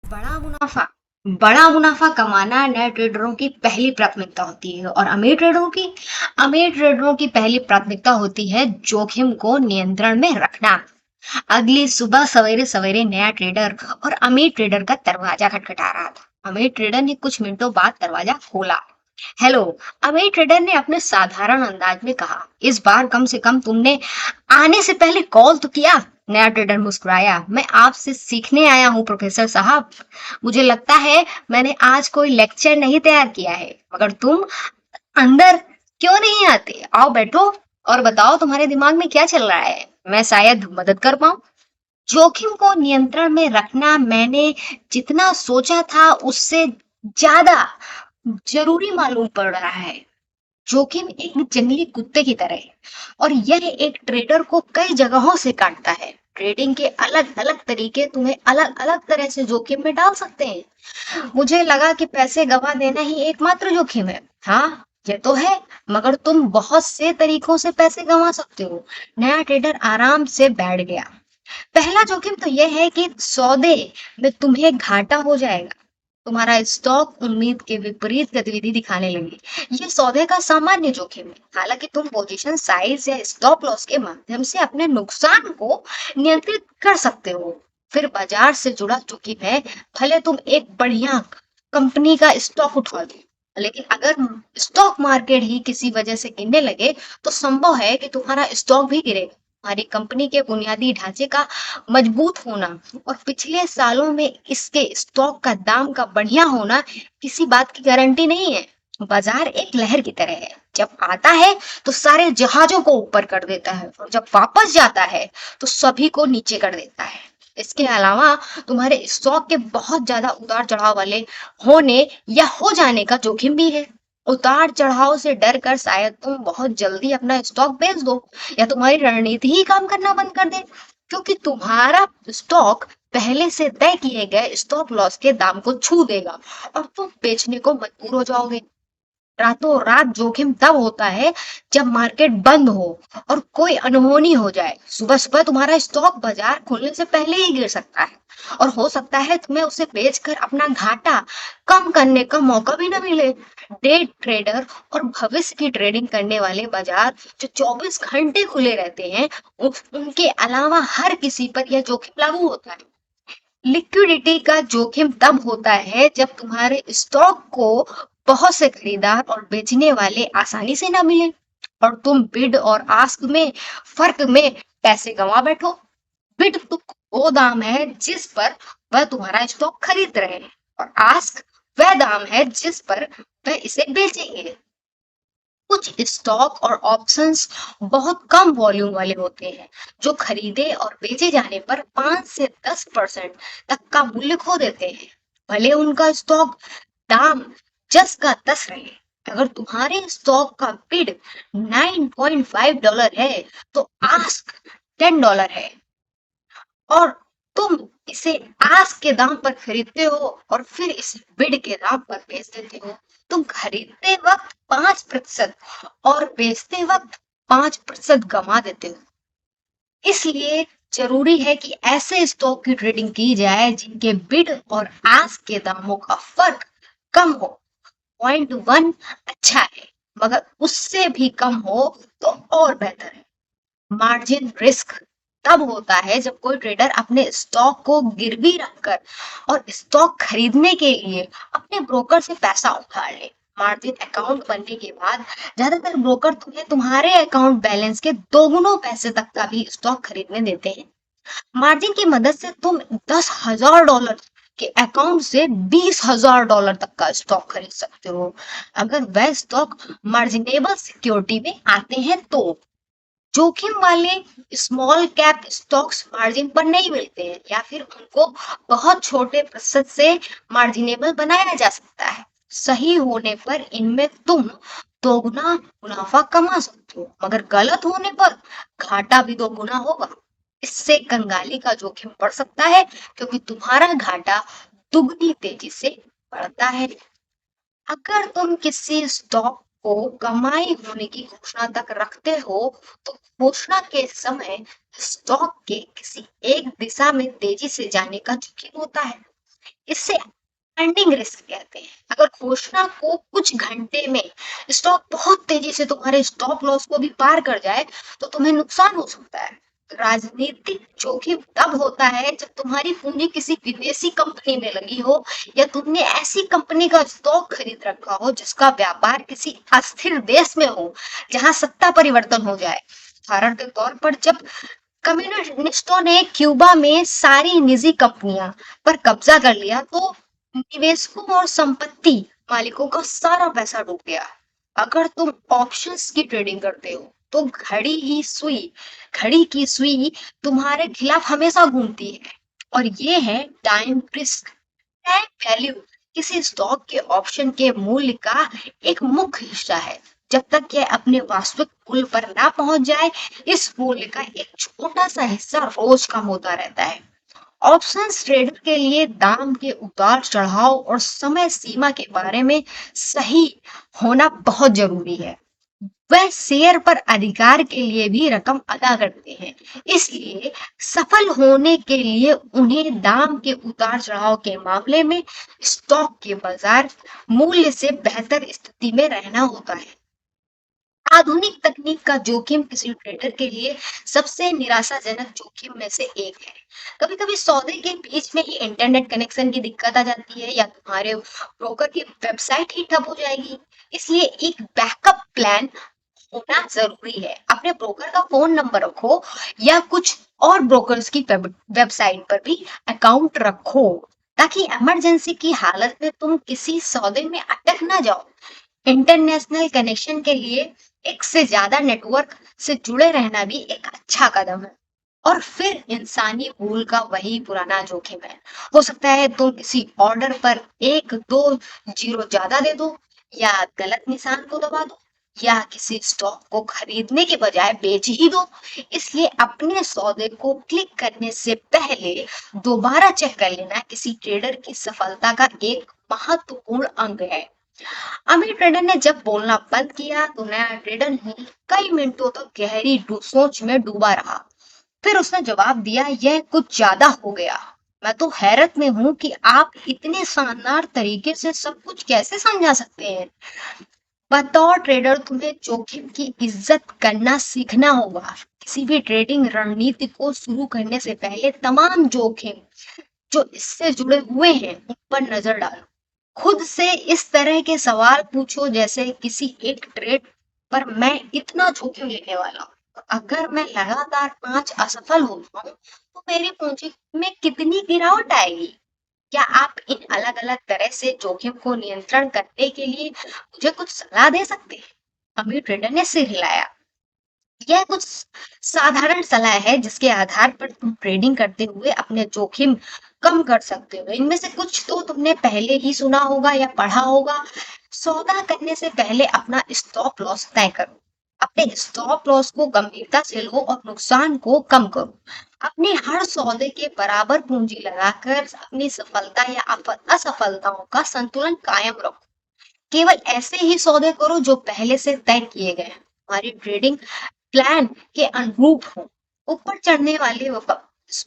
बड़ा मुनाफा बड़ा मुनाफा कमाना नए ट्रेडरों की पहली प्राथमिकता होती है। और अमीर ट्रेडरों की पहली प्राथमिकता होती है जोखिम को नियंत्रण में रखना। अगली सुबह सवेरे सवेरे नया ट्रेडर और अमीर ट्रेडर का दरवाजा खटखटा रहा था। अमीर ट्रेडर ने कुछ मिनटों बाद दरवाजा खोला। हेलो। अमीर ट्रेडर ने अपने साधारण अंदाज में कहा, इस बार कम से कम तुमने आने से पहले कॉल तो किया। नया ट्रेडर मुस्कुराया, मैं आपसे सीखने आया हूँ प्रोफेसर साहब। मुझे लगता है मैंने आज कोई लेक्चर नहीं तैयार किया है, मगर तुम अंदर क्यों नहीं आते? आओ बैठो और बताओ तुम्हारे दिमाग में क्या चल रहा है, मैं शायद मदद कर पाऊं। जोखिम को नियंत्रण में रखना मैंने जितना सोचा था उससे ज्यादा जरूरी मालूम पड़ रहा है। जोखिम एक जंगली कुत्ते की तरह है और यह एक ट्रेडर को कई जगहों से काटता है। ट्रेडिंग के अलग अलग तरीके तुम्हें अलग अलग तरह से जोखिम में डाल सकते हैं। मुझे लगा कि पैसे गवा देना ही एकमात्र जोखिम है। हाँ, ये तो है, मगर तुम बहुत से तरीकों से पैसे गंवा सकते हो। नया ट्रेडर आराम से बैठ गया। पहला जोखिम तो यह है कि सौदे में तुम्हें घाटा हो जाएगा। तुम्हारा स्टॉक उम्मीद के विपरीत गतिविधि दिखाने लगे। ये सौदे का सामान्य जोखिम है। हालांकि तुम पोजीशन साइज या स्टॉप लॉस के माध्यम से अपने नुकसान को नियंत्रित कर सकते हो। फिर बाजार से जुड़ा जोखिम है। भले तुम एक बढ़िया कंपनी का स्टॉक उठा दो, लेकिन अगर स्टॉक मार्केट ही किसी वजह से गिरने लगे तो संभव है कि तुम्हारा स्टॉक भी गिरेगा। हमारी कंपनी के बुनियादी ढांचे का मजबूत होना और पिछले सालों में इसके स्टॉक का दाम का बढ़िया होना किसी बात की गारंटी नहीं है। बाजार एक लहर की तरह है, जब आता है तो सारे जहाजों को ऊपर कर देता है और जब वापस जाता है तो सभी को नीचे कर देता है। इसके अलावा तुम्हारे स्टॉक के बहुत ज्यादा उतार चढ़ाव वाले होने या हो जाने का जोखिम भी है। उतार चढ़ाव से डर कर शायद तुम बहुत जल्दी अपना स्टॉक बेच दो या तुम्हारी रणनीति ही काम करना बंद कर दे, क्योंकि तुम्हारा स्टॉक पहले से तय किए गए स्टॉप लॉस के दाम को छू देगा और तुम बेचने को मजबूर हो जाओगे। रातों रात जोखिम तब होता है जब मार्केट बंद हो और कोई अनहोनी हो जाए। सुबह सुबह तुम्हारा स्टॉक बाजार खुलने से पहले ही गिर सकता है और हो सकता है तुम्हें उसे बेचकर अपना घाटा कम करने का मौका भी न मिले। डे ट्रेडर और भविष्य की ट्रेडिंग करने वाले बाजार जो 24 घंटे खुले रहते हैं, उनके अलावा हर किसी पर यह जोखिम लागू होता है। लिक्विडिटी का जोखिम तब होता है जब तुम्हारे स्टॉक को बहुत से खरीदार और बेचने वाले आसानी से ना मिले और तुम बिड और आस्क में फर्क में पैसे गंवा बैठो। बिड तो वो दाम है जिस पर वह तुम्हारा स्टॉक खरीद रहे हैं और आस्क वह दाम है जिस पर वह इसे बेचेंगे। कुछ स्टॉक और ऑप्शंस बहुत कम वॉल्यूम वाले होते हैं जो खरीदे और बेचे जाने पर 5 से 10% तक का मूल्य खो देते हैं, भले उनका स्टॉक दाम जस का तस रहे। अगर तुम्हारे स्टॉक का बिड $9.5 है तो आस्क $10 है और तुम इसे आस्क के दाम पर खरीदते हो और फिर इसे बिड के दाम पर बेच देते हो। तुम खरीदते वक्त 5% और बेचते वक्त 5% गंवा देते हो। इसलिए जरूरी है कि ऐसे स्टॉक की ट्रेडिंग की जाए जिनके बिड और आस्क के दामों का फर्क कम हो। पॉइंट 1 अच्छा है, मगर उससे भी कम हो तो और बेहतर है। मार्जिन रिस्क तब होता है जब कोई ट्रेडर अपने स्टॉक को गिरवी रखकर और स्टॉक खरीदने के लिए अपने ब्रोकर से पैसा उधार ले। मार्जिन अकाउंट बनने के बाद ज्यादातर ब्रोकर तुम्हें तुम्हारे अकाउंट बैलेंस के दोगुनों पैसे तक का भी स्टॉक खरीदने देते हैं। मार्जिन की मदद से तुम $10,000 के अकाउंट से $20,000 तक का स्टॉक खरीद सकते हो, अगर वह स्टॉक मार्जिनेबल सिक्योरिटी में आते हैं तो। जोखिम वाले स्मॉल कैप स्टॉक्स मार्जिन पर नहीं मिलते हैं या फिर उनको बहुत छोटे प्रतिशत से मार्जिनेबल बनाया जा सकता है। सही होने पर इनमें तुम दोगुना मुनाफा कमा सकते हो, मगर गलत होने पर घाटा भी दोगुना होगा। इससे कंगाली का जोखिम बढ़ सकता है क्योंकि तुम्हारा घाटा दुगनी तेजी से बढ़ता है। अगर तुम किसी स्टॉक को कमाई होने की घोषणा तक रखते हो तो घोषणा के समय स्टॉक के किसी एक दिशा में तेजी से जाने का जोखिम होता है। इससे अर्निंग रिस्क कहते हैं। अगर घोषणा को कुछ घंटे में स्टॉक बहुत तेजी से तुम्हारे स्टॉप लॉस को भी पार कर जाए तो तुम्हें नुकसान हो सकता है। राजनीतिक जोखिम तब होता है जब तुम्हारी पूंजी किसी विदेशी कंपनी में लगी हो या तुमने ऐसी कंपनी का स्टॉक खरीद रखा हो जिसका व्यापार किसी अस्थिर देश में हो जहां सत्ता परिवर्तन हो जाए। उदाहरण के तौर पर जब कम्युनिस्टों ने क्यूबा में सारी निजी कंपनियां पर कब्जा कर लिया तो निवेशकों और संपत्ति मालिकों का सारा पैसा डूब गया। अगर तुम ऑप्शंस की ट्रेडिंग करते हो तो घड़ी की सुई तुम्हारे खिलाफ हमेशा घूमती है। और ये है टाइम रिस्क। टाइम वैल्यू किसी स्टॉक के ऑप्शन के मूल्य का एक मुख्य हिस्सा है। जब तक यह अपने वास्तविक मूल्य पर ना पहुंच जाए इस मूल्य का एक छोटा सा हिस्सा रोज कम होता रहता है। ऑप्शंस ट्रेडर के लिए दाम के उतार चढ़ाव और समय सीमा के बारे में सही होना बहुत जरूरी है। वह शेयर पर अधिकार के लिए भी रकम अदा करते हैं। इसलिए सफल होने के लिए उन्हें दाम के उतार चढ़ाव के मामले में स्टॉक के बाजार मूल्य से बेहतर स्थिति में रहना होता है। आधुनिक तकनीक का जोखिम किसी ट्रेडर के लिए सबसे निराशाजनक जोखिम में से एक है। कभी कभी सौदे के बीच में ही इंटरनेट कनेक्शन की दिक्कत आ जाती है या तुम्हारे ब्रोकर की वेबसाइट ही ठप हो जाएगी। इसलिए एक बैकअप प्लान होना जरूरी है। अपने ब्रोकर का फोन नंबर रखो या कुछ और ब्रोकर्स की वेबसाइट पर भी अकाउंट रखो ताकि इमरजेंसी की हालत में तुम किसी सौदे में अटक ना जाओ। इंटरनेशनल कनेक्शन के लिए एक से ज्यादा नेटवर्क से जुड़े रहना भी एक अच्छा कदम है। और फिर इंसानी भूल का वही पुराना जोखिम है। हो सकता है तुम किसी ऑर्डर पर एक दो जीरो ज्यादा दे दो या गलत निशान को दबा दो या किसी स्टॉक को खरीदने के बजाय बेच ही दो। इसलिए अपने सौदे को क्लिक करने से पहले दोबारा चेक कर लेना किसी ट्रेडर की सफलता का एक महत्वपूर्ण अंग है। अमीर ट्रेडर ने जब बोलना बंद किया तो नया ट्रेडर ही कई मिनटों तक गहरी सोच में डूबा रहा। फिर उसने जवाब दिया, यह कुछ ज्यादा हो गया। मैं तो हैरत में हूँ कि आप इतने शानदार तरीके से सब कुछ कैसे समझा सकते हैं। बतौर ट्रेडर तुम्हें जोखिम की इज्जत करना सीखना होगा। किसी भी ट्रेडिंग रणनीति को शुरू करने से पहले तमाम जोखिम जो इससे जुड़े हुए हैं उन पर नजर डालो। खुद से इस तरह के सवाल पूछो जैसे किसी एक ट्रेड पर मैं इतना जोखिम लेने वाला हूँ, अगर मैं लगातार 5 असफल होता हूँ तो मेरी पूंजी में कितनी गिरावट आएगी। क्या आप इन अलग अलग तरह से जोखिम को नियंत्रण करने के लिए मुझे कुछ सलाह दे सकते हैं। अमीर ट्रेडर ने सिर हिलाया। यह कुछ साधारण सलाह है जिसके आधार पर तुम ट्रेडिंग करते हुए अपने जोखिम कम कर सकते हो। इनमें से कुछ तो तुमने पहले ही सुना होगा या पढ़ा होगा। सौदा करने से पहले अपना स्टॉप लॉस तय करो। अपने स्टॉप लॉस को गंभीरता से लो और नुकसान को कम करो। अपने हर सौदे के बराबर पूंजी लगाकर अपनी सफलता या असफलताओं का संतुलन कायम रखो। केवल ऐसे ही सौदे करो जो पहले से तय किए गए हैं। हमारी ट्रेडिंग प्लान के अनुरूप हो। ऊपर चढ़ने वाले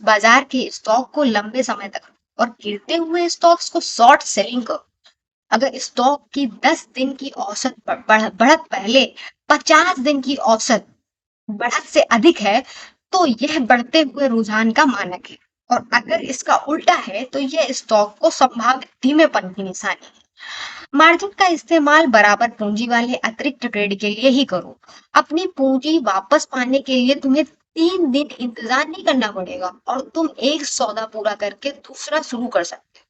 बाजार के स्टॉक को लंबे समय तक और गिरते हुए स्टॉक्स को शॉर्ट सेलिंग करो। अगर स्टॉक की 10 दिन की औसत बढ़त पहले 50 दिन की औसत बढ़त से अधिक है तो यह बढ़ते हुए रुझान का मानक है। और अगर इसका उल्टा है तो यह स्टॉक को संभावित धीमेपन की निशानी है। मार्जिन का इस्तेमाल बराबर पूंजी वाले अतिरिक्त ट्रेड के लिए ही करो। अपनी पूंजी वापस पाने के लिए तुम्हें 3 दिन इंतजार नहीं करना पड़ेगा और तुम एक सौदा पूरा करके दूसरा शुरू कर सकते हो।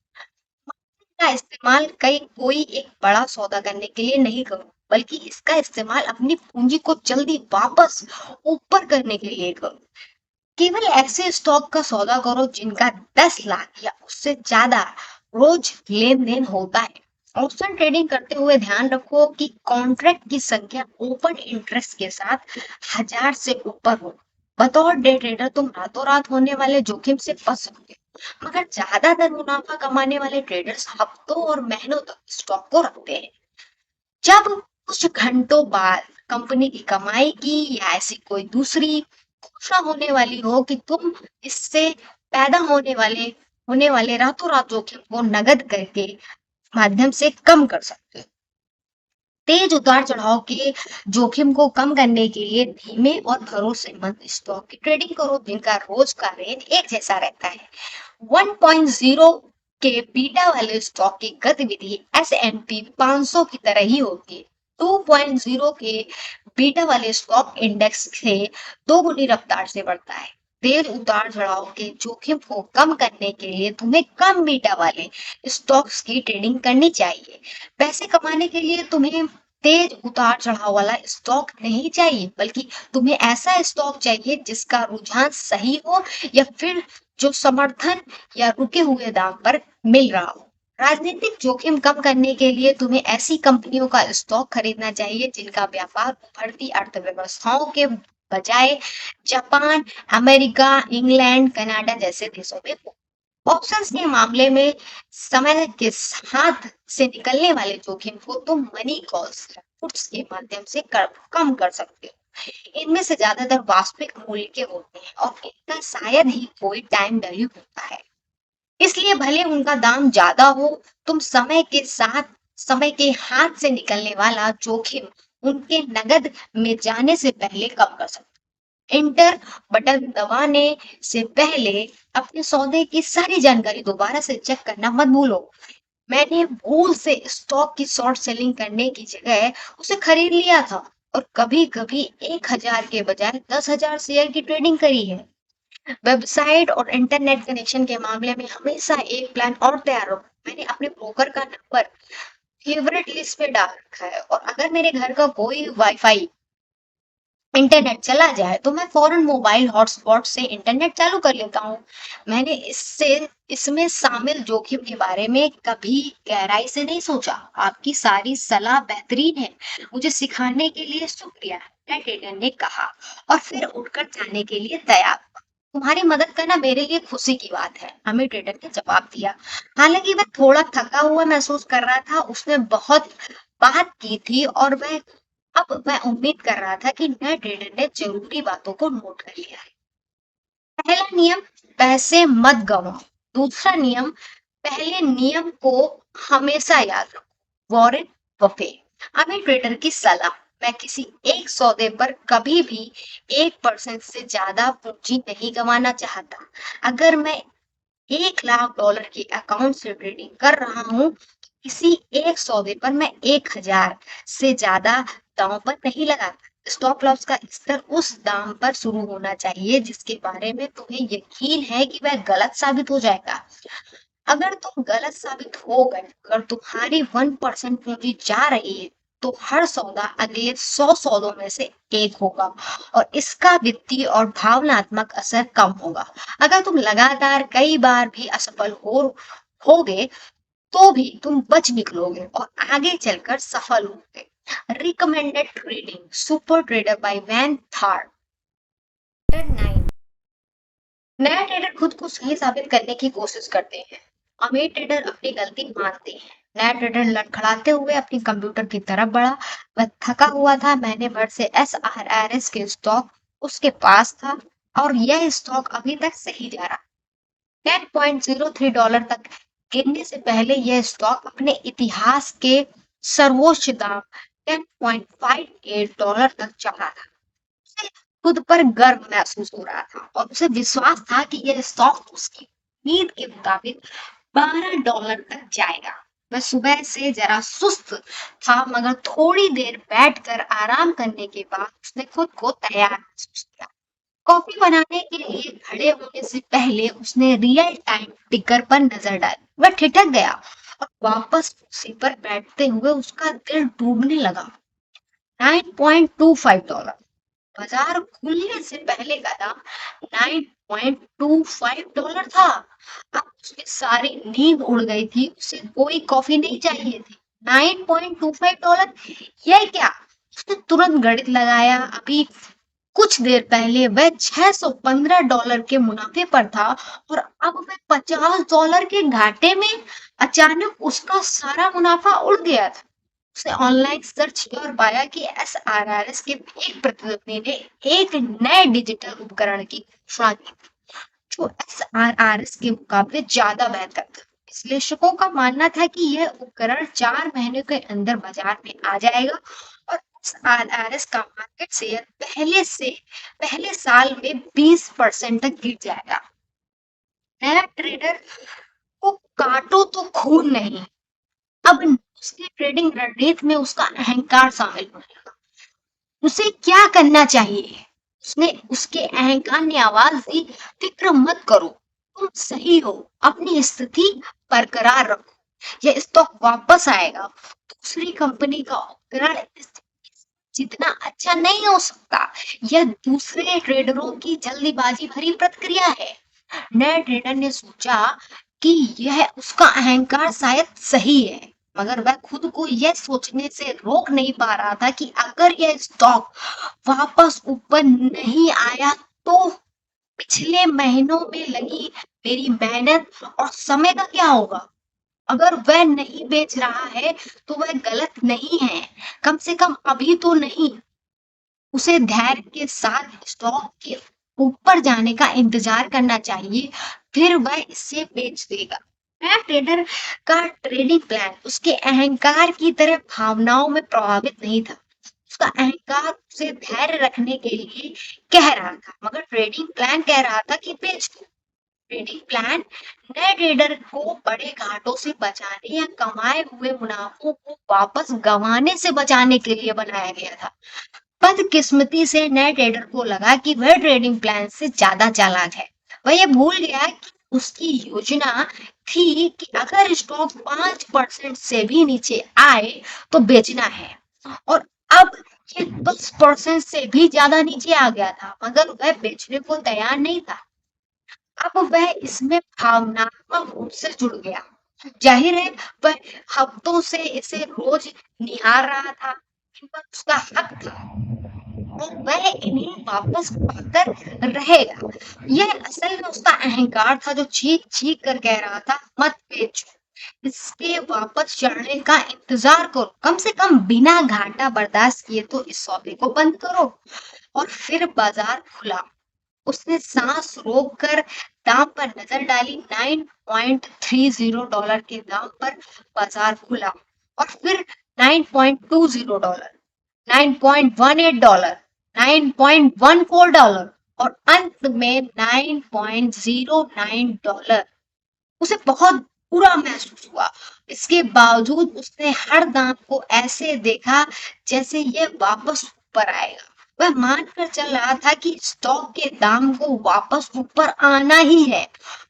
का इस्तेमाल कोई एक बड़ा सौदा करने के लिए नहीं करो बल्कि इसका इस्तेमाल अपनी पूंजी को जल्दी वापस ऊपर करने के लिए करो। केवल ऐसे स्टॉक का सौदा करो जिनका 10 लाख या उससे ज्यादा रोज लेन देन होता है। ऑप्शन ट्रेडिंग करते हुए ध्यान रखो कि कॉन्ट्रैक्ट की संख्या ओपन इंटरेस्ट के साथ 1000 से ऊपर हो। बतौर डे ट्रेडर तुम रातों रात होने वाले जोखिम से बच सकते हो मगर ज्यादातर मुनाफा कमाने वाले ट्रेडर्स हफ्तों और महीनों तक स्टॉक को रखते हैं। जब कुछ घंटों बाद कंपनी की कमाई की या ऐसी कोई दूसरी घोषणा होने वाली हो कि तुम इससे पैदा होने वाले होने वाले रातों रात जोखिम को नकद करके माध्यम से कम कर सकते हो। तेज उतार चढ़ाव के जोखिम को कम करने के लिए धीमे और भरोसेमंद स्टॉक की ट्रेडिंग करो जिनका रोज का रेंज एक जैसा रहता है। 1.0 के बीटा वाले स्टॉक की गतिविधि S&P 500 की तरह ही होती है। 2.0 के बीटा वाले स्टॉक इंडेक्स से दोगुनी रफ्तार से बढ़ता है। तेज उतार चढ़ाव के जोखिम को कम करने के लिए तुम्हें कम बीटा वाले स्टॉक्स की ट्रेडिंग करनी चाहिए। पैसे कमाने के लिए तुम्हें तेज उतार चढ़ाव वाला स्टॉक नहीं चाहिए, बल्कि तुम्हें ऐसा स्टॉक चाहिए जिसका रुझान सही हो या फिर जो समर्थन या रुके हुए दाम पर मिल रहा हो। राजनीतिक जोखिम कम करने के लिए तुम्हें ऐसी कंपनियों का स्टॉक खरीदना चाहिए जिनका व्यापार उभरती अर्थव्यवस्थाओं के बजाय जापान, अमेरिका, इंग्लैंड, कनाडा जैसे देशों में हो। ऑप्शंस के मामले में समय के साथ से निकलने वाले जोखिम को तुम मनी कॉल्स पुट्स के माध्यम से कम कर सकते हो। इनमें से ज्यादातर वास्तविक मूल्य के होते हैं और इनका शायद ही कोई टाइम वैल्यू होता है। इसलिए भले उनका दाम ज्यादा हो, तुम समय के हाथ से निकलने वाला जोखिम उनके नकद में जाने से पहले कम कर सकते हो। इंटर बटन दबाने से पहले अपने सौदे की सारी जानकारी दोबारा से चेक करना मत भूलो। मैंने भूल से स्टॉक की शॉर्ट सेलिंग करने की जगह उसे खरीद लिया था और कभी कभी 1,000 के बजाय 10,000 शेयर की ट्रेडिंग करी है। वेबसाइट और इंटरनेट कनेक्शन के मामले में हमेशा एक प्लान और तैयार रखो। मैंने अपने ब्रोकर का नंबर फेवरेट लिस्ट पे डाल रखा है और अगर मेरे घर का कोई वाईफाई इंटरनेट चला जाए तो मैं फौरन मोबाइल हॉटस्पॉट से इंटरनेट चालू कर लेता हूँ। मैंने इससे इसमें शामिल जोखिम के बारे में कभी गहराई से नहीं सोचा। आपकी सारी सलाह बेहतरीन है। मुझे सिखाने के लिए शुक्रिया, ट्रेडर ने कहा और फिर उठकर जाने के लिए तैयार हुआ। तुम्हारी मदद करना मेरे लिए खुशी की बात है, हमें ट्रेडर ने जवाब दिया। हालांकि वह थोड़ा थका हुआ महसूस कर रहा था। उसने बहुत बात की थी और वह अब मैं उम्मीद कर रहा था कि नए ट्रेडर ने जरूरी बातों को नोट कर लिया है। पहला नियम, पैसे मत गवाओ। दूसरा नियम, पहले नियम को हमेशा याद रखो। Warren Buffett. अमीर ट्रेडर की सलाह, मैं किसी एक सौदे पर कभी भी 1% से ज्यादा पूंजी नहीं गंवाना चाहता। अगर मैं $1,00,000 के अकाउंट से ट्रेडिंग कर रहा हूँ, किसी एक सौदे पर मैं 1,000 से ज्यादा दांव पर नहीं लगाता। स्टॉप लॉस का स्तर उस दाम पर शुरू होना चाहिए जिसके बारे में तुम्हें यकीन है कि वह गलत साबित हो जाएगा। अगर तुम गलत साबित हो गए, अगर तुम्हारी 1% पूंजी जा रही है, तो हर सौदा अगले 100 सौदों में से एक होगा और इसका वित्तीय और भावनात्मक असर कम होगा। अगर तुम लगातार कई बार भी असफल होगे, तो भी तुम बच निकलोगे और आगे चलकर सफल होगे। Recommended trading, super trader by वैन थार। नया ट्रेडर खुद को सही साबित करने की कोशिश करते हैं। अमीर ट्रेडर अपनी गलती मानते हैं। नया ट्रेडर लड़खड़ाते हुए अपने कंप्यूटर की तरफ बढ़ा। वह थका हुआ था। महीने भर से SRRS के स्टॉक उसके पास था और यह स्टॉक अभी तक सही जा रहा। $10.03 तक गिरने से पहले यह स्टॉक अपने इतिहास के सर्वोच्च दाम $10.58 तक चढ़ा था। उसे खुद पर गर्व महसूस हो रहा था और उसे विश्वास था कि यह स्टॉक उसकी उम्मीद के मुताबिक $12 तक जाएगा। वह सुबह से जरा सुस्त था, मगर थोड़ी देर बैठकर आराम करने के बाद उसने खुद को तैयार महसूस किया। कॉफी बनाने के लिए खड़े होने से पहले उसने रियल टाइम टिकर पर नजर डाली। वह ठिठक गया और वापस कुर्सी पर बैठते हुए उसका दिल डूबने लगा। $9.25। बाजार खुलने से पहले का दाम $9.25 था। अब उसकी सारी नींद उड़ गई थी। उसे कोई कॉफी नहीं चाहिए थी। $9.25, यह क्या? उसने तुरंत गणित लगाया। अभी कुछ देर पहले वह $615 के मुनाफे पर था और अब वह $50 के घाटे में। अचानक उसका सारा मुनाफा उड़ गया था। उसने ऑनलाइन सर्च किया और पाया कि SRRS के एक प्रतिद्वंदी ने एक नए डिजिटल उपकरण की घोषणा की। जो एसआरआरएस के मुकाबले ज्यादा बेहतर था। विश्लेषकों का मानना था कि यह उपकरण 4 महीने के अंदर बाजार में आ जाएगा और एसआरआरएस का मार्केट शेयर पहले साल में 20% तक गिर जाएगा। नया ट्रेडर को काटो तो खून नहीं। अब उसकी ट्रेडिंग रणनीति में उसका अहंकार शामिल होने लगा। उसे क्या करना चाहिए? उसने उसके अहंकार ने आवाज दी, फिक्र मत करो, तुम सही हो, अपनी स्थिति बरकरार रखो, यह स्टॉक वापस आएगा। दूसरी कंपनी का उपकरण जितना अच्छा नहीं हो सकता। यह दूसरे ट्रेडरों की जल्दीबाजी भरी प्रतिक्रिया है। नए ट्रेडर ने सोचा कि यह उसका अहंकार शायद सही है, मगर वह खुद को यह सोचने से रोक नहीं पा रहा था कि अगर यह स्टॉक वापस ऊपर नहीं आया तो पिछले महीनों में लगी मेरी मेहनत और समय का क्या होगा? अगर वह नहीं बेच रहा है तो वह गलत नहीं है, कम से कम अभी तो नहीं। उसे धैर्य के साथ स्टॉक के ऊपर जाने का इंतजार करना चाहिए, फिर वह इसे बेच देगा। नया ट्रेडर का ट्रेडिंग प्लान उसके अहंकार की तरह भावनाओं में प्रभावित नहीं था। उसका अहंकार उसे धैर्य रखने के लिए कह रहा था, मगर ट्रेडिंग प्लान कह रहा था कि बेच दो। ट्रेडिंग प्लान नए ट्रेडर को बड़े घाटों से बचाने या कमाए हुए मुनाफों को वापस गंवाने से बचाने के लिए बनाया गया था। बदकिस्मती से नए ट्रेडर को लगा कि वह ट्रेडिंग प्लान से ज्यादा चालाक है। वह ये भूल गया कि उसकी योजना थी कि अगर स्टॉक 5% से भी नीचे आए तो बेचना है, और अब ये 10% से भी ज्यादा नीचे आ गया था, मगर वह बेचने को तैयार नहीं था। अब वह इसमें भावनात्मक रूप से जुड़ गया। जाहिर है, वह हफ्तों से इसे रोज निहार रहा था, इन पर उसका हक था और वह इन्हें वापस पाकर रहेगा। यह असल में उसका अहंकार था जो चीख चीख कर कह रहा था, मत बेचो, इसके वापस चढ़ने का इंतजार करो, कम से कम बिना घाटा बर्दाश्त किए तो इस सौदे को बंद करो। और फिर बाजार खुला। उसने सांस रोककर दाम पर नजर डाली। $9.30 के दाम पर बाजार खुला और फिर $9.20, $9.18, $9.14 और अंत में $9.09। उसे बहुत बुरा महसूस हुआ। इसके बावजूद उसने हर दाम को ऐसे देखा जैसे ये वापस ऊपर आएगा। वह मानकर चल रहा था कि स्टॉक के दाम को वापस ऊपर आना ही है।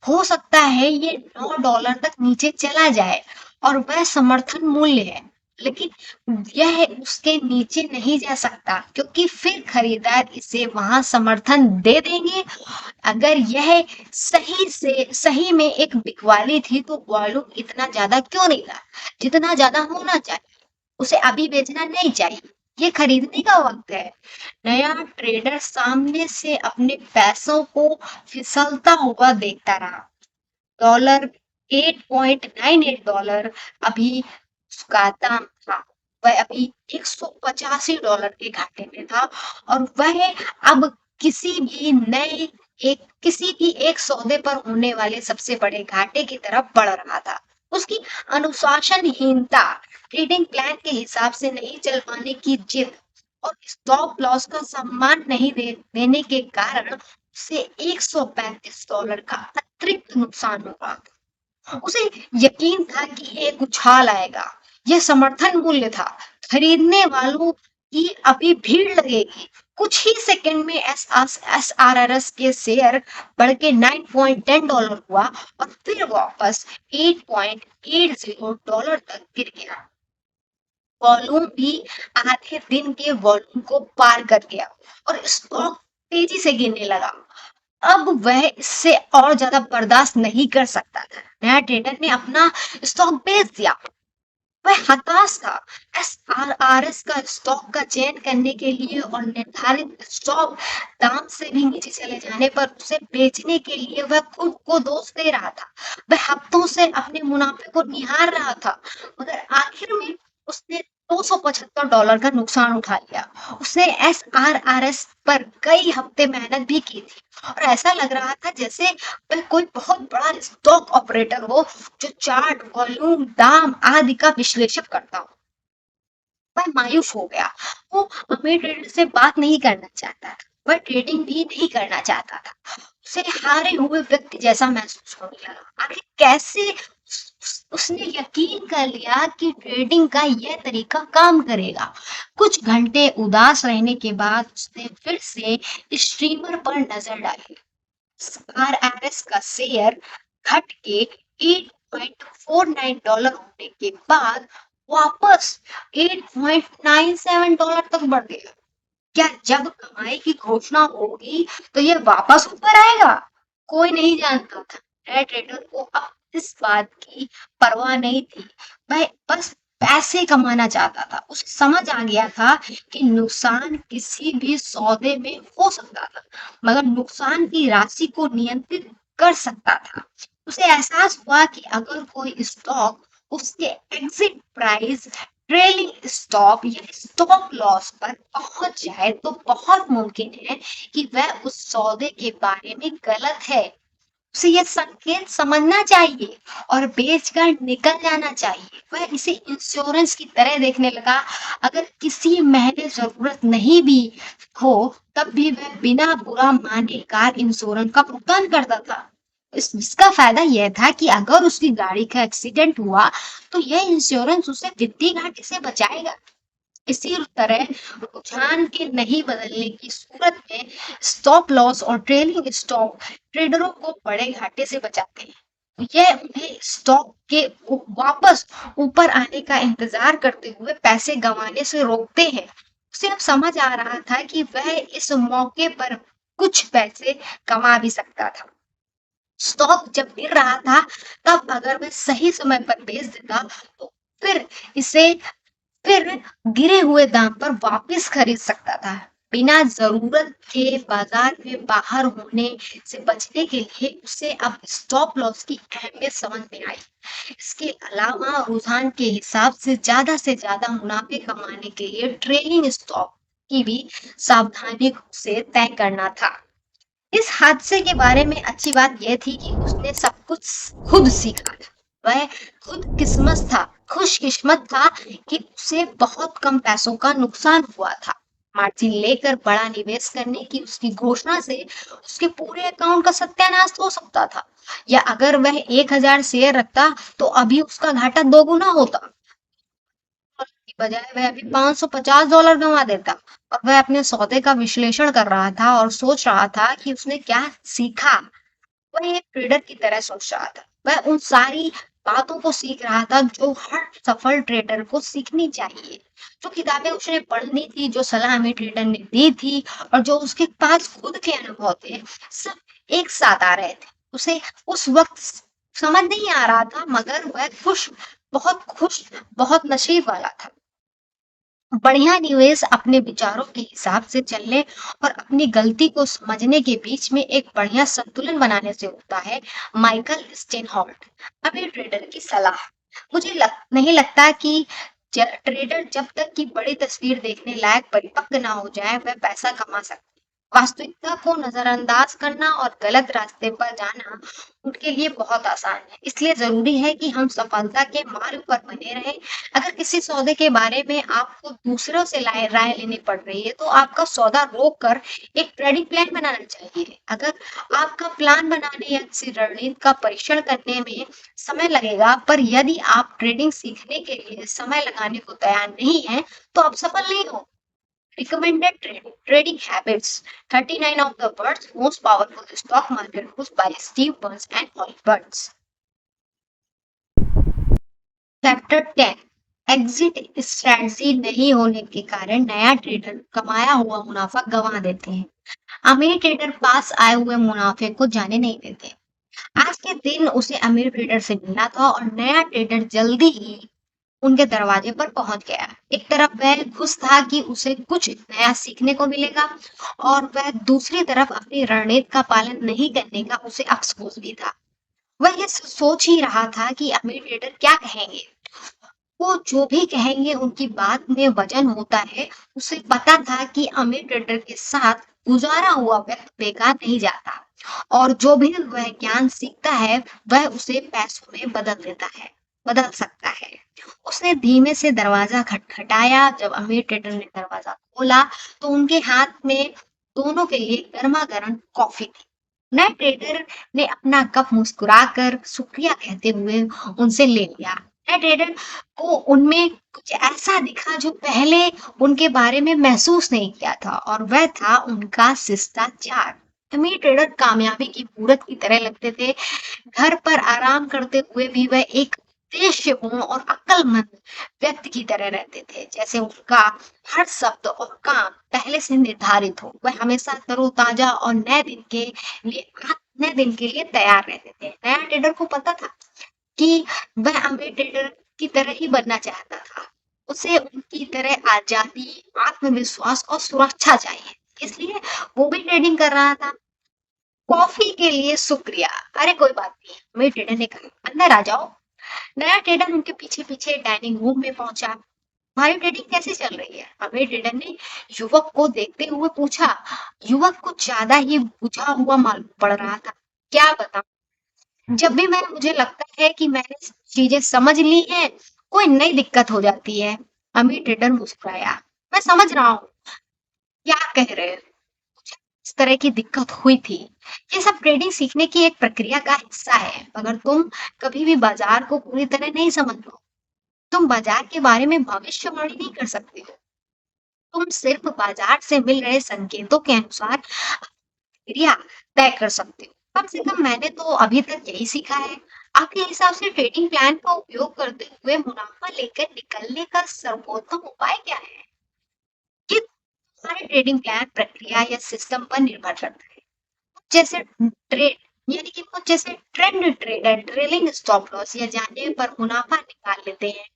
हो सकता है ये $9 तक नीचे चला जाए और वह समर्थन मूल्य है, लेकिन यह उसके नीचे नहीं जा सकता क्योंकि फिर खरीदार इसे वहां समर्थन दे देंगे। अगर यह सही में एक बिकवाली थी तो वॉल्यूम इतना ज्यादा क्यों नहीं था जितना ज्यादा होना चाहिए? उसे अभी बेचना नहीं चाहिए, ये खरीदने का वक्त है। नया ट्रेडर सामने से अपने पैसों को फिसलता हुआ देखता रहा। डॉलर $8.98 अभी उसका दाम था। वह अभी $185 के घाटे में था और वह अब किसी भी एक सौदे पर होने वाले सबसे बड़े घाटे की तरफ बढ़ रहा था। उसकी अनुशासनहीनता, ट्रेडिंग प्लान के हिसाब से नहीं चल पाने की जिद और स्टॉप लॉस का सम्मान नहीं देने के कारण उसे $135 का अतिरिक्त नुकसान हुआ। उसे यकीन था कि एक उछाल आएगा। यह समर्थन मूल्य था। खरीदने वालों की अभी भीड़ लगेगी। कुछ ही सेकंड में एसआरआरएस के शेयर बढ़ के $9.10 हुआ और फिर वापस $8.80 तक गिर गया। वॉल्यूम भी आधे दिन के वॉल्यूम को पार कर गया और स्टॉक तेजी से गिरने लगा। अब वह इससे और ज्यादा बर्दाश्त नहीं कर सकता था। नया ट्रेडर ने अपना स्टॉक बेच दिया। वह हताश था। एसआरआरएस का स्टॉक का चयन करने के लिए और निर्धारित स्टॉक दाम से भी नीचे चले जाने पर उसे बेचने के लिए वह खुद को दोष दे रहा था। वह हफ्तों से अपने मुनाफे को निहार रहा था, मगर आखिर में उसने $275 का नुकसान उठा लिया। उसने एसआरआरएस पर कई हफ्ते मेहनत भी की थी और ऐसा लग रहा था जैसे वह कोई बहुत बड़ा स्टॉक ऑपरेटर हो जो चार्ट, वॉल्यूम, दाम आदि का विश्लेषण करता हो। वह मायूस हो गया। वो अमीर ट्रेडर से बात नहीं करना चाहता था। वह ट्रेडिंग भी नहीं करना चाहता था। उसे हारे हुए व्यक्ति जैसा महसूस होने लगा। आखिर कैसे उसने यकीन कर लिया कि ट्रेडिंग का यह तरीका काम करेगा। कुछ घंटे उदास रहने के बाद उसने फिर से स्ट्रीमर पर नजर डाली। आरआरएस का शेयर घट के $8.49 होने के बाद वापस $8.97 तक बढ़ गया। क्या जब कमाई की घोषणा होगी तो ये वापस ऊपर आएगा? कोई नहीं जानता था। नए ट्रेडर को अब इस बात की परवाह नहीं थी। वह बस पैसे कमाना चाहता था। उसे समझ आ गया था कि नुकसान किसी भी सौदे में हो सकता था, मगर नुकसान की राशि को नियंत्रित कर सकता था। उसे एहसास हुआ कि अगर कोई स्टॉक उसके एग्जिट प्राइस, ट्रेलिंग स्टॉप या स्टॉप लॉस पर पहुंच जाए तो बहुत मुमकिन है कि वह उस सौदे के बारे में गलत है। उसे यह संकेत समझना चाहिए और बेचकर निकल जाना चाहिए। वह इसे इंश्योरेंस की तरह देखने लगा। अगर किसी महीने जरूरत नहीं भी हो तब भी वह बिना बुरा माने कार इंश्योरेंस का भुगतान करता था। इसका फायदा यह था कि अगर उसकी गाड़ी का एक्सीडेंट हुआ तो यह इंश्योरेंस उसे वित्तीय घाटे से बचाएगा। इसी तरह रुझान के नहीं बदलने की सूरत में स्टॉप लॉस और ट्रेलिंग स्टॉप ट्रेडरों को बड़े घाटे से बचाते हैं। यह उन्हें स्टॉक के वापस ऊपर आने का इंतजार करते हुए पैसे गंवाने से रोकते हैं। उसे अब समझ आ रहा था कि वह इस मौके पर कुछ पैसे कमा भी सकता था। स्टॉक जब गिर रहा था तब अगर वह सही समय पर बेच देता तो फिर इसे फिर गिरे हुए दाम पर वापस खरीद सकता था। बिना जरूरत के बाजार में बाहर होने से बचने के लिए उसे अब स्टॉप लॉस की अहमियत समझ में आई। इसके अलावा रुझान के हिसाब से ज्यादा मुनाफे कमाने के लिए ट्रेलिंग स्टॉप की भी सावधानी से तय करना था। इस हादसे के बारे में अच्छी बात यह थी कि उसने सब कुछ खुद सीखा था। वह खुशकिस्मत था कि उसे बहुत कम पैसों का नुकसान हुआ था। मार्जिन लेकर बड़ा निवेश करने की उसकी घोषणा से उसके पूरे अकाउंट का सत्यानाश हो सकता था। या अगर वह 1,000 शेयर रखता तो अभी उसका घाटा दोगुना होता। की बजाय वह अभी $550 कमा देता। और वह अपने सौदे का विश्लेषण कर रहा था और सोच रहा था कि उसने क्या सीखा। वह एक ट्रेडर की तरह सोच रहा था। वह उन सारी बातों को सीख रहा था जो हर सफल ट्रेडर को सीखनी चाहिए। जो किताबें उसने पढ़नी थी, जो सलाह हमें ट्रेडर ने दी थी और जो उसके पास खुद के अनुभव थे, सब एक साथ आ रहे थे। उसे उस वक्त समझ नहीं आ रहा था, मगर वह खुश, बहुत नसीब वाला था। बढ़िया निवेश अपने विचारों के हिसाब से चलने और अपनी गलती को समझने के बीच में एक बढ़िया संतुलन बनाने से होता है। माइकल स्टेनहॉल्ट। अभी ट्रेडर की सलाह। नहीं लगता कि ट्रेडर जब तक कि बड़ी तस्वीर देखने लायक परिपक्व ना हो जाए वह पैसा कमा सकते। वास्तविकता को नजरअंदाज करना और गलत रास्ते पर जाना उनके लिए बहुत आसान है। इसलिए जरूरी है कि हम सफलता के मार्ग पर बने रहें। अगर किसी सौदे के बारे में आपको दूसरों से राय लेनी पड़ रही है तो आपका सौदा रोक कर एक ट्रेडिंग प्लान बनाना चाहिए। अगर आपका प्लान बनाने या किसी रणनीति का परीक्षण करने में समय लगेगा, पर यदि आप ट्रेडिंग सीखने के लिए समय लगाने को तैयार नहीं है तो आप सफल नहीं हो। Recommended trading habits. 39 of the world's most powerful stock market books by Steve Burns and Holly Burns. Chapter 10। Exit strategy नहीं होने के कारण नया ट्रेडर कमाया हुआ मुनाफा गंवा देते हैं। अमीर ट्रेडर पास आए हुए मुनाफे को जाने नहीं देते। आज के दिन उसे अमीर ट्रेडर से मिलना था और नया ट्रेडर जल्दी ही उनके दरवाजे पर पहुंच गया। एक तरफ वह खुश था कि उसे कुछ नया सीखने को मिलेगा और वह दूसरी तरफ अपनी रणनीति का पालन नहीं करने का उसे अफसोस भी था। वह ये सोच ही रहा था कि अमीर ट्रेडर क्या कहेंगे। वो जो भी कहेंगे उनकी बात में वजन होता है। उसे पता था कि अमीर ट्रेडर के साथ गुजारा हुआ वक्त बेकार नहीं जाता और जो भी वह ज्ञान सीखता है वह उसे पैसों में बदल देता है, बदल सकता है। उसने धीमे से दरवाजा खटखटाया। जब अमीर ट्रेडर ने दरवाजा खोला तो उनके हाथ में दोनों के लिए गर्मा गर्म कॉफी थी। नए ट्रेडर ने अपना कप मुस्कुराकर शुक्रिया कहते हुए उनसे ले लिया। नए ट्रेडर को उनमें कुछ ऐसा दिखा जो पहले उनके बारे में महसूस नहीं किया था और वह था उनका शिष्टाचार। अमीर ट्रेडर कामयाबी की मूरत की तरह लगते थे। घर पर आराम करते हुए भी वह एक उद्देश्यपूर्ण और अक्लमंद व्यक्ति की तरह रहते थे, जैसे उनका हर शब्द और काम पहले से निर्धारित हो। वह हमेशा तरोताजा और नए दिन के लिए तैयार रहते थे। नया ट्रेडर को पता था कि वह अमीर ट्रेडर की तरह ही बनना चाहता था। उसे उनकी तरह आजादी, आत्मविश्वास और सुरक्षा चाहिए। इसलिए वो भी ट्रेडिंग कर रहा था। कॉफी के लिए शुक्रिया। अरे कोई बात नहीं, अमीर ट्रेडर ने कहा, अंदर आ जाओ। नया ट्रेडर उनके पीछे पीछे डाइनिंग रूम में पहुंचा। हमारी ट्रेडिंग कैसी चल रही है? अमीर ट्रेडर ने युवक को देखते हुए पूछा। युवक कुछ ज्यादा ही बुझा हुआ मालूम पड़ रहा था। क्या बताऊं, जब भी मुझे लगता है कि मैंने चीजें समझ ली हैं, कोई नई दिक्कत हो जाती है। अमीर ट्रेडर मुस्कुराया। मैं समझ रहा हूँ क्या कह रहे हैं। मुझे इस तरह की दिक्कत हुई थी। ये सब ट्रेडिंग सीखने की एक प्रक्रिया का हिस्सा है। अगर तुम कभी भी बाजार को पूरी तरह नहीं समझ लो, तुम बाजार के बारे में भविष्यवाणी नहीं कर सकते हो। तुम सिर्फ बाजार से मिल रहे संकेतों के अनुसार क्रिया तय कर सकते हो। कम से कम मैंने तो अभी तक यही सीखा है। आपके हिसाब से ट्रेडिंग प्लान का उपयोग करते हुए मुनाफा लेकर निकलने का सर्वोत्तम उपाय क्या है? ये तुम्हारे ट्रेडिंग प्लान, प्रक्रिया या सिस्टम पर निर्भर करता है। जैसे ट्रेड यानी कि कुछ जैसे trend trader trailing stop loss या जानने पर मुनाफा निकाल लेते हैं।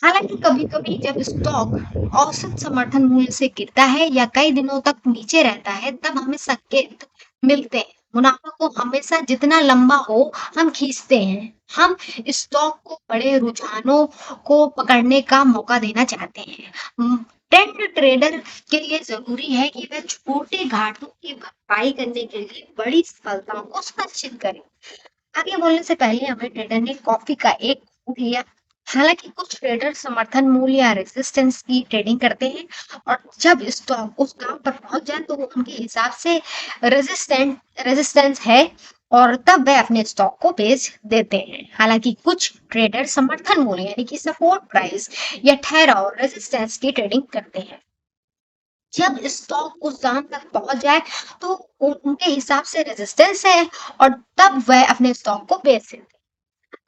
हालांकि कभी-कभी जब स्टॉक औसत समर्थन मूल्य से गिरता है या कई दिनों तक नीचे रहता है, तब हमें संकेत मिलते हैं। मुनाफा को हमेशा जितना लंबा हो हम खींचते हैं। हम स्टॉक को बड़े रुझानों को पकड़ने का मौका देना चाहते हैं। ट्रेंड ट्रेडर के लिए जरूरी है कि वह छोटे घाटों की भरपाई करने के लिए बड़ी सफलताओं को सुनिश्चित करे। आगे बोलने से पहले हमें ट्रेडर ने कॉफी का एक घूंट लिया। हालांकि कुछ ट्रेडर समर्थन मूल्य या रेजिस्टेंस की ट्रेडिंग करते हैं और जब स्टॉक उस दाम पर पहुंच जाए तो वो उनके हिसाब से रेजिस्टेंस है और तब वह अपने स्टॉक को बेच देते हैं। हालांकि कुछ ट्रेडर समर्थन मूल्य यानी कि सपोर्ट प्राइस या ठहराव रेजिस्टेंस की ट्रेडिंग करते हैं। जब स्टॉक उस दाम तक पहुंच जाए तो उनके हिसाब से रेजिस्टेंस है और तब वह अपने स्टॉक को बेच देते हैं।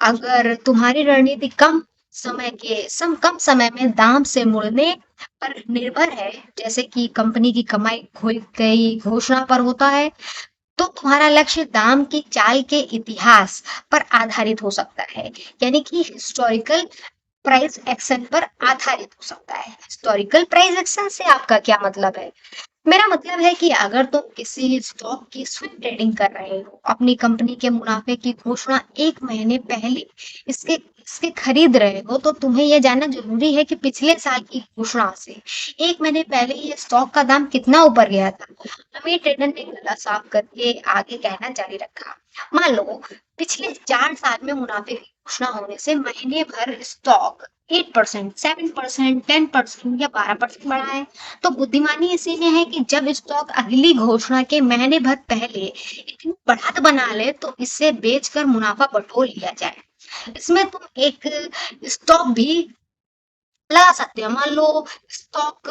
अगर तुम्हारी रणनीति कम समय में दाम से मुड़ने पर निर्भर है, जैसे कि कंपनी की कमाई खोई गई घोषणा पर होता है, तो तुम्हारा लक्ष्य दाम की चाल के इतिहास पर आधारित हो सकता है, यानी कि हिस्टोरिकल प्राइस एक्शन पर आधारित हो सकता है। हिस्टोरिकल प्राइस एक्शन से आपका क्या मतलब है? मेरा मतलब है कि अगर तुम किसी स्टॉक की स्विंग ट्रेडिंग कर रहे हो, अपनी कंपनी के मुनाफे की घोषणा एक महीने पहले इसके इसके खरीद रहे हो, तो तुम्हें यह जानना जरूरी है कि पिछले साल की घोषणा से एक महीने पहले ये स्टॉक का दाम कितना ऊपर गया था। अमित ट्रेडर ने गला साफ करके आगे कहना जारी रखा। मान लो पिछले 4 साल में मुनाफे की घोषणा होने से महीने भर स्टॉक 8%, 7%, 10% या 12% बढ़ा है। तो बुद्धिमानी इसी में है कि जब स्टॉक अगली घोषणा के महीने भर पहले इतनी बढ़त बना ले तो इसे बेचकर मुनाफा बटोर लिया जाए। इसमें तुम एक स्टॉक भी लगा सकते हो। मान लो स्टॉक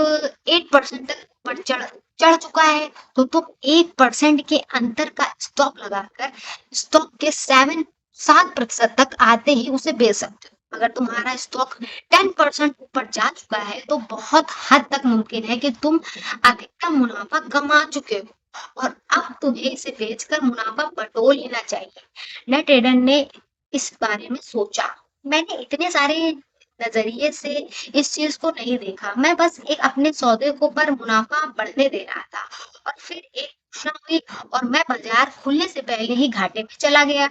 8% तक ऊपर चढ़ चढ़ चुका है तो तुम 1% के अंतर का स्टॉक लगाकर स्टॉक के 7% तक आते ही उसे बेच सकते हो। अगर तुम्हारा स्टॉक 10% ऊपर जा चुका है तो बहुत हद तक मुमकिन है कि तुम अधिकतम मुनाफा कमा चुके हो और अब तुम्हें इसे बेचकर मुनाफा बटोर लेना चाहिए। नेट ट्रेडर ने इस बारे में सोचा। मैंने इतने सारे नजरिए से इस चीज को नहीं देखा। मैं बस एक अपने सौदे को पर मुनाफा बढ़ने दे रहा था और फिर एक घोषणा हुई और मैं बाजार खुलने से पहले ही घाटे में चला गया।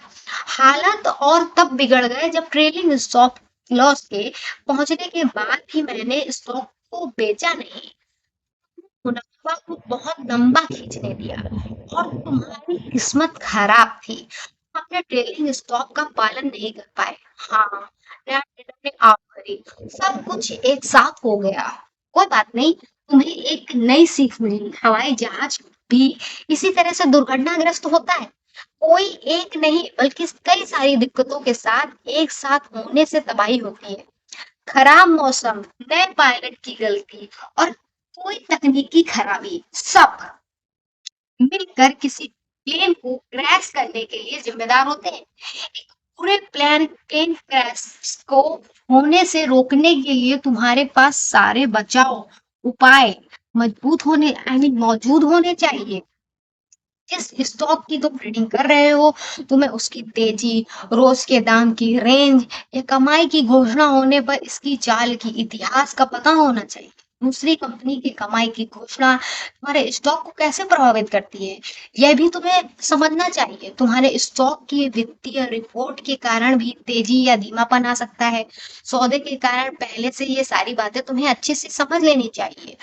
हालात और तब बिगड़ गए जब ट्रेलिंग स्टॉप लॉस के पहुंचने के बाद भी मैंने स्टॉक को बेचा नहीं, मुनाफा को बहुत लंबा खींचने दिया और तुम्हारी किस्मत खराब थी, अपने ट्रेलिंग स्टॉक का पालन नहीं कर पाए। हाँ, नया ट्रेडर ने आप करी, सब कुछ एक साथ हो गया। कोई बात नहीं, तुम्हें एक नई सीख मिली। हवाई जहाज भी इसी तरह से दुर्घटनाग्रस्त होता है। कोई एक नहीं बल्कि कई सारी दिक्कतों के साथ एक साथ होने से तबाही होती है। खराब मौसम, नए पायलट की गलती और कोई तकनीकी खराबी, सब मिलकर किसी प्लेन को क्रैश करने के लिए जिम्मेदार होते हैं। एक पूरे प्लेन क्रैश को होने से रोकने के लिए तुम्हारे पास सारे बचाव उपाय मजबूत होने आई मीन मौजूद होने चाहिए। जिस स्टॉक की तुम ट्रेडिंग कर रहे हो, तुम्हें उसकी तेजी, रोज के दाम की रेंज या कमाई की घोषणा होने पर इसकी चाल की इतिहास का पता होना चाहिए। दूसरी कंपनी की कमाई की घोषणा तुम्हारे स्टॉक को कैसे प्रभावित करती है, यह भी तुम्हें समझना चाहिए। तुम्हारे स्टॉक की वित्तीय रिपोर्ट के कारण भी तेजी या धीमापन आ सकता है। सौदे के कारण पहले से ये सारी बातें तुम्हें अच्छे से समझ लेनी चाहिए।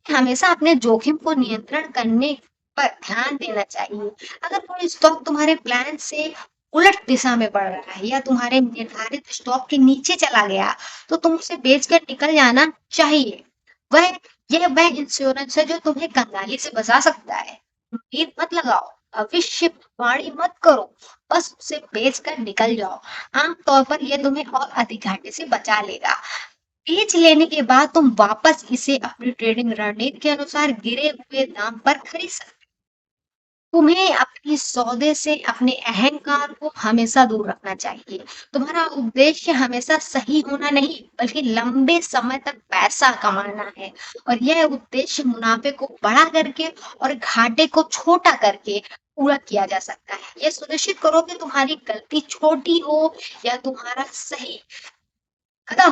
हमेशा अपने जोखिम को नियंत्रण करने पर ध्यान देना चाहिए। अगर कोई स्टॉक तुम्हारे प्लान से उलट दिशा में बढ़ रहा है या तुम्हारे निर्धारित स्टॉक के नीचे चला गया, तो तुम उसे बेचकर निकल जाना चाहिए। वह यह वह इंश्योरेंस है जो तुम्हें कंगाली से बचा सकता है। उम्मीद मत लगाओ, भविष्यवाणी मत करो, बस उसे बेचकर निकल जाओ। आमतौर पर यह तुम्हें और अधिक घाटे से बचा लेगा। बेच लेने के बाद तुम वापस इसे अपनी ट्रेडिंग रणनीति के अनुसार गिरे हुए दाम पर खरीद सकते। तुम्हें अपने सौदे से अपने अहंकार को हमेशा दूर रखना चाहिए। तुम्हारा उद्देश्य हमेशा सही होना नहीं, बल्कि लंबे समय तक पैसा कमाना है। और यह उद्देश्य मुनाफे को बड़ा करके और घाटे को छोटा करके पूरा किया जा सकता है। यह सुनिश्चित करो कि तुम्हारी गलती छोटी हो या तुम्हारा सही कदम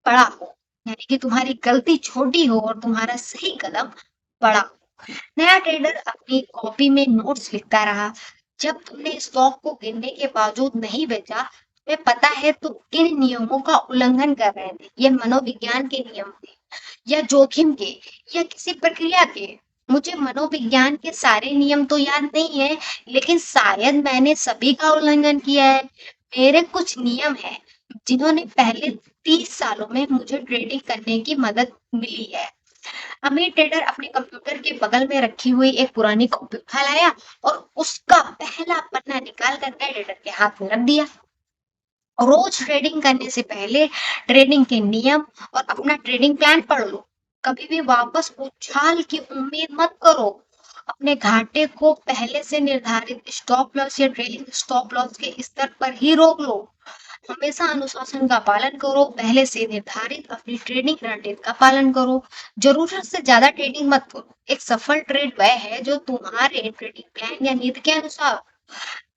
बड़ा हो, यानी कि तुम्हारी गलती छोटी हो और तुम्हारा सही कदम बड़ा हो। नया ट्रेडर अपनी कॉपी में नोट्स लिखता रहा। जब तुमने स्टॉक को गिनने के बावजूद नहीं बेचा, तुम्हें पता है तुम किन नियमों का उल्लंघन कर रहे थे। यह मनोविज्ञान के नियम थे या जोखिम के या किसी प्रक्रिया के। मुझे मनोविज्ञान के सारे नियम तो याद नहीं है, लेकिन शायद मैंने सभी का उल्लंघन किया है। मेरे कुछ नियम हैं जिन्होंने पहले 30 सालों में मुझे ट्रेडिंग करने की मदद मिली है। अमीर ट्रेडर अपने कंप्यूटर के बगल में रखी हुई एक पुरानी कॉपी उठा लाया और उसका पहला पन्ना निकाल कर नए ट्रेडर के हाथ में रख दिया। रोज ट्रेडिंग करने से पहले ट्रेडिंग के नियम और अपना ट्रेडिंग प्लान पढ़ लो। कभी भी वापस उछाल की उम्मीद मत करो। अपने घाटे को पहले से निर्धारित स्टॉप लॉस या ट्रेलिंग स्टॉप लॉस के स्तर पर ही रोक लो। हमेशा अनुशासन का पालन करो, पहले से निर्धारित अपनी ट्रेडिंग रणनीति का पालन करो। जरूरत से ज्यादा ट्रेडिंग मत करो। एक सफल ट्रेड वह है जो तुम्हारे ट्रेडिंग प्लान या नीति के अनुसार।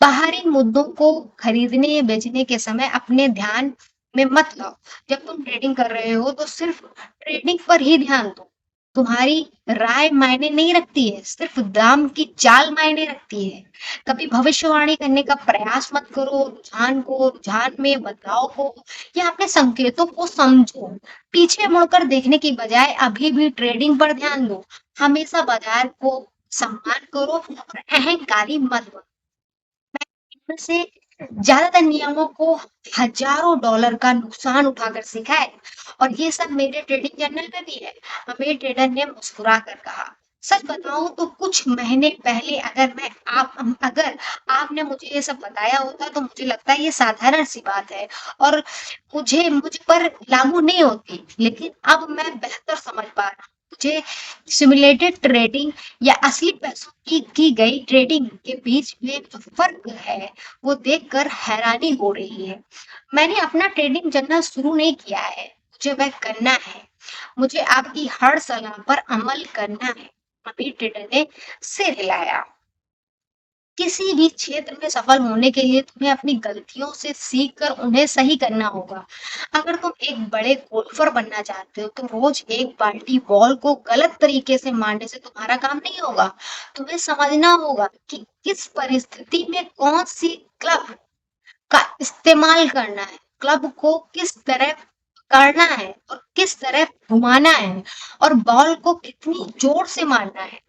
बाहरी मुद्दों को खरीदने या बेचने के समय अपने ध्यान में मत लाओ। जब तुम ट्रेडिंग कर रहे हो तो सिर्फ ट्रेडिंग पर ही ध्यान दो। तुम्हारी राय मायने नहीं रखती है, सिर्फ दाम की चाल मायने रखती है। कभी भविष्यवाणी करने का प्रयास मत करो। रुझान में बदलाव को या अपने संकेतों को समझो। पीछे मुड़कर देखने की बजाय अभी भी ट्रेडिंग पर ध्यान दो। हमेशा बाजार को सम्मान करो और अहंकारी मत बनो। इनमें से ज्यादातर नियमों को हजारों डॉलर का नुकसान उठाकर सीखा है और ये सब मेरे ट्रेडिंग जर्नल में भी है। अमीर ट्रेडर ने मुस्कुरा कर कहा, सच बताऊं तो कुछ महीने पहले अगर आपने मुझे ये सब बताया होता तो मुझे लगता है ये साधारण सी बात है और मुझ पर लागू नहीं होती, लेकिन अब मैं बेहतर समझ पा रहा हूँ। मुझे सिमुलेटेड ट्रेडिंग या असली पैसों की गई ट्रेडिंग के बीच में जो फर्क है वो देखकर हैरानी हो रही है। मैंने अपना ट्रेडिंग जर्नल शुरू नहीं किया है, मुझे वह करना है। मुझे आपकी हर सलाह पर अमल करना है। अभी ट्रेडर ने सिर हिलाया। किसी भी क्षेत्र में सफल होने के लिए तुम्हें अपनी गलतियों से सीख कर उन्हें सही करना होगा। अगर तुम एक बड़े गोल्फर बनना चाहते हो तो रोज एक बाल्टी बॉल को गलत तरीके से मारने से तुम्हारा काम नहीं होगा। तुम्हें समझना होगा कि किस परिस्थिति में कौन सी क्लब का इस्तेमाल करना है। क्लब को किस तरह करना है और किस तरह घुमाना है और बॉल को कितनी जोर से मारना है।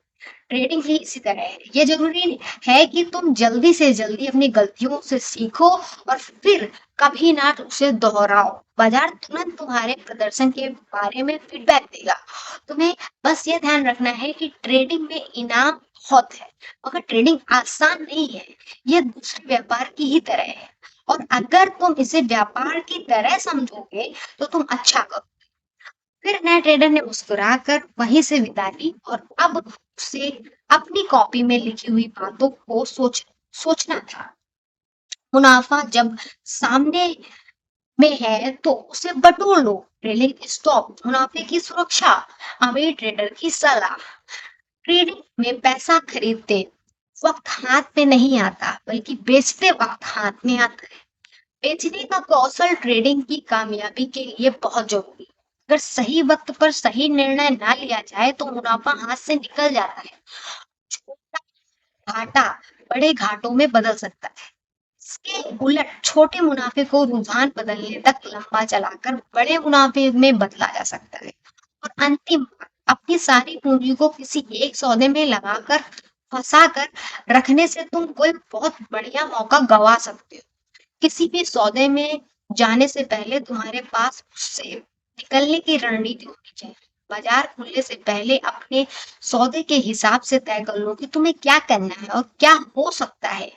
ट्रेडिंग भी इसी तरह है। ये जरूरी है कि तुम जल्दी से जल्दी अपनी गलतियों से सीखो और फिर कभी ना उसे दोहराओ। बाजार तुरंत तुम्हारे प्रदर्शन के बारे में फीडबैक देगा। तुम्हें बस ये ध्यान रखना है कि ट्रेडिंग में इनाम बहुत है, मगर ट्रेडिंग आसान नहीं है। ये दूसरे व्यापार की ही तरह है, और अगर तुम इसे व्यापार की तरह समझोगे तो तुम अच्छा करोगे। फिर नए ट्रेडर ने मुस्कुराकर वहीं से विदा ली और अब उसे अपनी कॉपी में लिखी हुई बातों को सोचना था। मुनाफा जब सामने में है तो उसे बटोर लो। ट्रेलिंग स्टॉप मुनाफे की सुरक्षा। अमीर ट्रेडर की सलाह। ट्रेडिंग में पैसा खरीदते वक्त हाथ में नहीं आता, बल्कि बेचते वक्त हाथ में आता है। बेचने का कौशल ट्रेडिंग की कामयाबी के लिए बहुत जरूरी है। अगर सही वक्त पर सही निर्णय ना लिया जाए तो मुनाफा हाथ से निकल जाता है। छोटा घाटा बड़े घाटों में बदल सकता है। इसके उलट छोटे मुनाफे को रुझान बदलने तक लंबा चलाकर बड़े मुनाफे में बदला जा सकता है। और अंतिम बात, अपनी सारी पूंजी को किसी एक सौदे में लगाकर फंसा कर रखने से तुम कोई बहुत बढ़िया मौका गवा सकते हो। किसी भी सौदे में जाने से पहले तुम्हारे पास उससे निकलने की रणनीति होनी चाहिए। बाजार खुलने से पहले अपने सौदे के हिसाब से तय कर लो कि तुम्हें क्या करना है और क्या हो सकता है।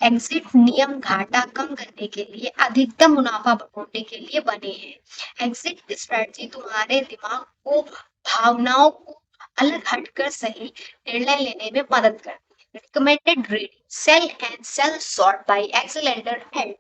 एग्जिट नियम घाटा कम करने के लिए, अधिकतम मुनाफा बढ़ाने के लिए बने हैं। एग्जिट स्ट्रेटजी तुम्हारे दिमाग को, भावनाओं को अलग हटकर सही निर्णय लेने में मदद करती है। Recommended reading sale and sale sort by एक्सेलेंडर एंड